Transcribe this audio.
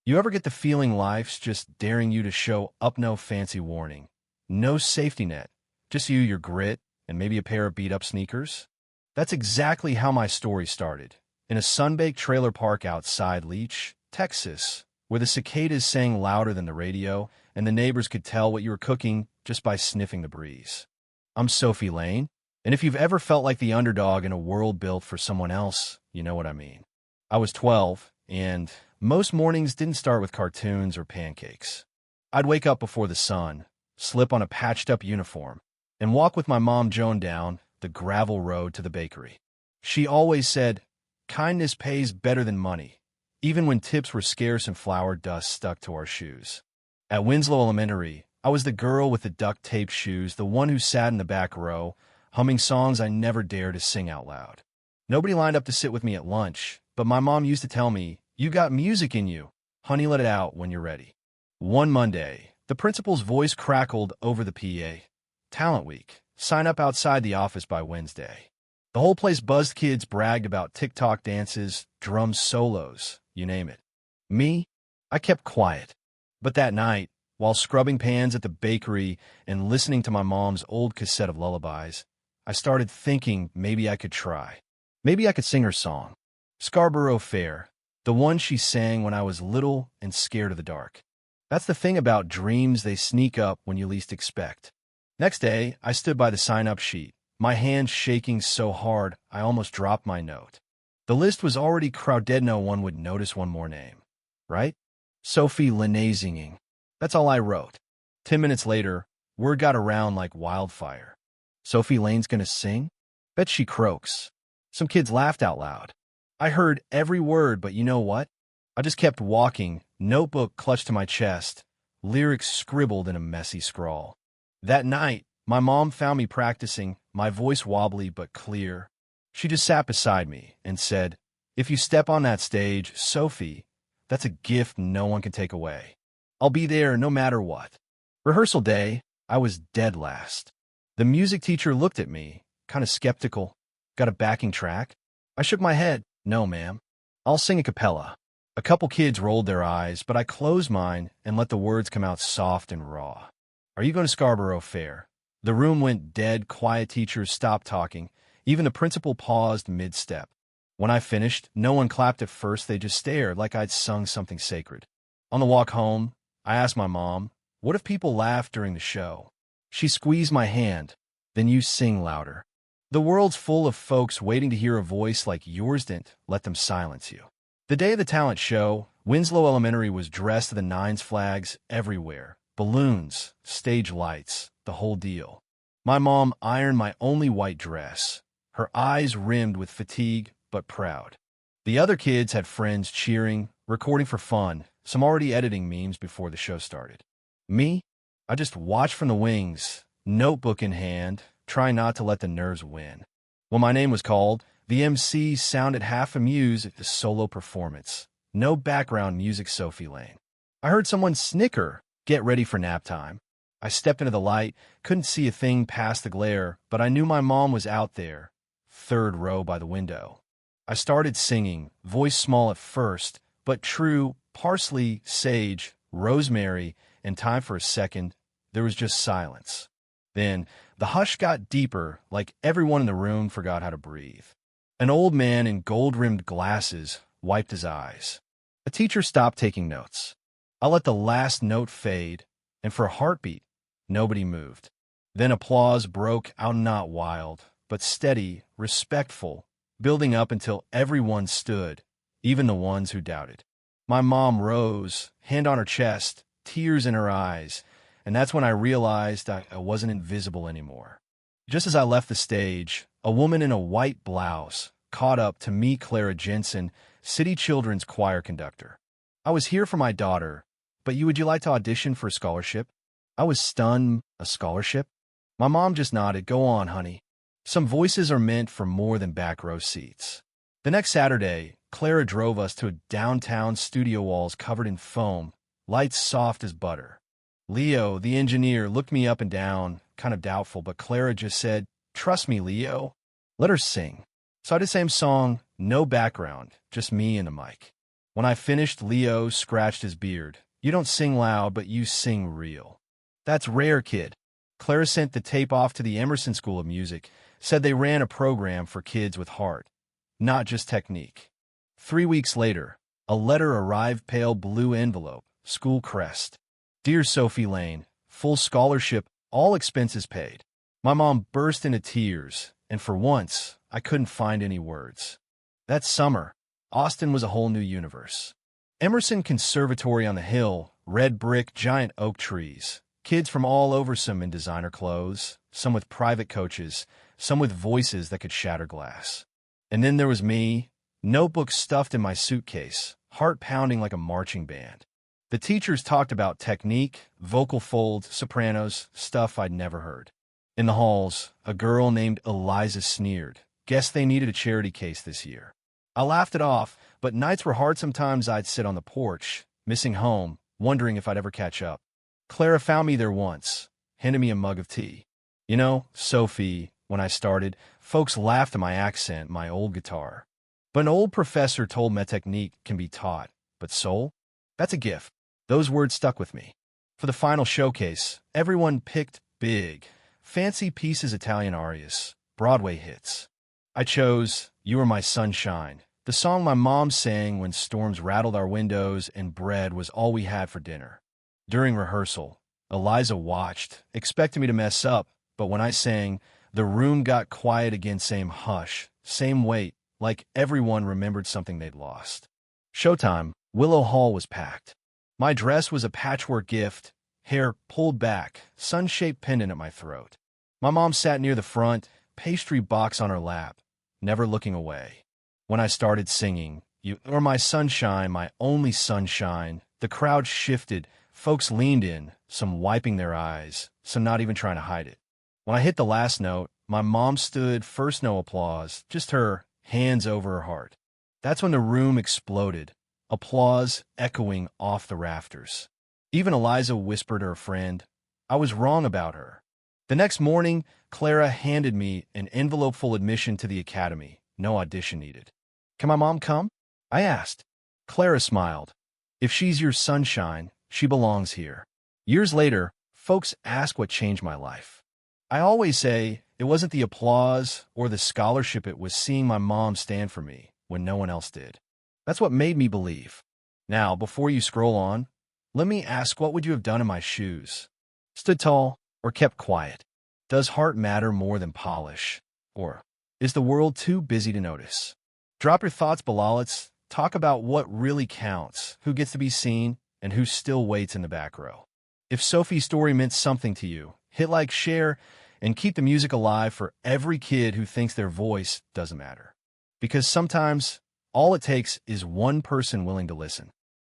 You ever get the feeling life's just daring you to show up? No fancy warning, no safety net, just you, your grit, and maybe a pair of beat-up sneakers? That's exactly how my story started, in a sun-baked trailer park outside Leach, Texas, where the cicadas sang louder than the radio, and the neighbors could tell what you were cooking just by sniffing the breeze. I'm Sophie Lane, and if you've ever felt like the underdog in a world built for someone else, you know what I mean. I was 12, and most mornings didn't start with cartoons or pancakes. I'd wake up before the sun, slip on a patched-up uniform, and walk with my mom Joan down the gravel road to the bakery. She always said, "Kindness pays better than money," even when tips were scarce and flour dust stuck to our shoes. At Winslow Elementary, I was the girl with the duct-tape shoes, the one who sat in the back row, humming songs I never dared to sing out loud. Nobody lined up to sit with me at lunch, but my mom used to tell me, "You got music in you. Honey, let it out when you're ready." One Monday, the principal's voice crackled over the PA. "Talent Week. Sign up outside the office by Wednesday." The whole place buzzed. Kids bragged about TikTok dances, drum solos, you name it. Me? I kept quiet. But that night, while scrubbing pans at the bakery and listening to my mom's old cassette of lullabies, I started thinking maybe I could try. Maybe I could sing her song. Scarborough Fair, the one she sang when I was little and scared of the dark. That's the thing about dreams, they sneak up when you least expect. Next day, I stood by the sign-up sheet, my hands shaking so hard I almost dropped my note. The list was already crowded. No one would notice one more name, right? Sophie Lane. That's all I wrote. 10 minutes later, word got around like wildfire. "Sophie Lane's gonna sing? Bet she croaks." Some kids laughed out loud. I heard every word, but you know what? I just kept walking, notebook clutched to my chest, lyrics scribbled in a messy scrawl. That night, my mom found me practicing, my voice wobbly but clear. She just sat beside me and said, "If you step on that stage, Sophie, that's a gift no one can take away. I'll be there no matter what." Rehearsal day, I was dead last. The music teacher looked at me, kind of skeptical. "Got a backing track?" I shook my head. "No, ma'am. I'll sing a cappella." A couple kids rolled their eyes, but I closed mine and let the words come out soft and raw. "Are you going to Scarborough Fair?" The room went dead quiet. Teachers stopped talking. Even the principal paused mid-step. When I finished, no one clapped at first. They just stared like I'd sung something sacred. On the walk home, I asked my mom, "What if people laughed during the show?" She squeezed my hand. "Then you sing louder. The world's full of folks waiting to hear a voice like yours. Didn't let them silence you." The day of the talent show, Winslow Elementary was dressed to the nines, flags everywhere, balloons, stage lights, the whole deal. My mom ironed my only white dress, her eyes rimmed with fatigue but proud. The other kids had friends cheering, recording for fun, some already editing memes before the show started. Me? I just watched from the wings, notebook in hand, trying not to let the nerves win. When my name was called, the MC sounded half amused at the solo performance. No background music. Sophie Lane. I heard someone snicker, "Get ready for nap time." I stepped into the light, couldn't see a thing past the glare, but I knew my mom was out there, third row by the window. I started singing, voice small at first, but true, parsley, sage, rosemary, and time for a second, there was just silence. Then, the hush got deeper, like everyone in the room forgot how to breathe. An old man in gold-rimmed glasses wiped his eyes. A teacher stopped taking notes. I let the last note fade, and for a heartbeat, nobody moved. Then applause broke out, not wild, but steady, respectful, building up until everyone stood, even the ones who doubted. My mom rose, hand on her chest, tears in her eyes, and that's when I realized I wasn't invisible anymore. Just as I left the stage, a woman in a white blouse caught up to me. Clara Jensen, City Children's Choir conductor. "I was here for my daughter, but would you like to audition for a scholarship?" I was stunned. "A scholarship?" My mom just nodded. "Go on, honey. Some voices are meant for more than back row seats." The next Saturday, Clara drove us to a downtown studio, walls covered in foam, lights soft as butter. Leo, the engineer, looked me up and down, kind of doubtful, but Clara just said, "Trust me, Leo. Let her sing." So I did the same song, no background, just me and the mic. When I finished, Leo scratched his beard. You don't sing loud, but you sing real. That's rare, kid. Clara sent the tape off to the Emerson School of Music, said they ran a program for kids with heart, not just technique. 3 weeks later, a letter arrived, pale blue envelope, school crest. Dear Sophie Lane, full scholarship, all expenses paid. My mom burst into tears, and for once, I couldn't find any words. That summer, Austin was a whole new universe. Emerson Conservatory on the hill, red brick, giant oak trees. Kids from all over, some in designer clothes, some with private coaches, some with voices that could shatter glass. And then there was me, notebook stuffed in my suitcase, heart pounding like a marching band. The teachers talked about technique, vocal folds, sopranos, stuff I'd never heard. In the halls, a girl named Eliza sneered. Guess they needed a charity case this year. I laughed it off, but nights were hard. Sometimes I'd sit on the porch, missing home, wondering if I'd ever catch up. Clara found me there once, handed me a mug of tea. You know, Sophie, when I started, folks laughed at my accent, my old guitar. But an old professor told me technique can be taught, but soul? That's a gift. Those words stuck with me. For the final showcase, everyone picked big, fancy pieces, Italian arias, Broadway hits. I chose You Are My Sunshine, the song my mom sang when storms rattled our windows and bread was all we had for dinner. During rehearsal, Eliza watched, expecting me to mess up, but when I sang, the room got quiet again, same hush, same weight, like everyone remembered something they'd lost. Showtime, Willow Hall was packed. My dress was a patchwork gift, hair pulled back, sun-shaped pendant at my throat. My mom sat near the front, pastry box on her lap, never looking away. When I started singing, You Are My Sunshine, my only sunshine, the crowd shifted. Folks leaned in, some wiping their eyes, some not even trying to hide it. When I hit the last note, my mom stood, first no applause, just her hands over her heart. That's when the room exploded, applause echoing off the rafters. Even Eliza whispered to her friend, I was wrong about her. The next morning, Clara handed me an envelope full admission to the academy, no audition needed. Can my mom come? I asked. Clara smiled. If she's your sunshine, she belongs here. Years later, folks ask what changed my life. I always say it wasn't the applause or the scholarship, it was seeing my mom stand for me when no one else did. That's what made me believe. Now, before you scroll on, let me ask, what would you have done in my shoes? Stood tall or kept quiet? Does heart matter more than polish? Or is the world too busy to notice? Drop your thoughts below. Let's talk about what really counts, who gets to be seen, and who still waits in the back row. If Sophie's story meant something to you, hit like, share, and keep the music alive for every kid who thinks their voice doesn't matter. Because sometimes all it takes is one person willing to listen.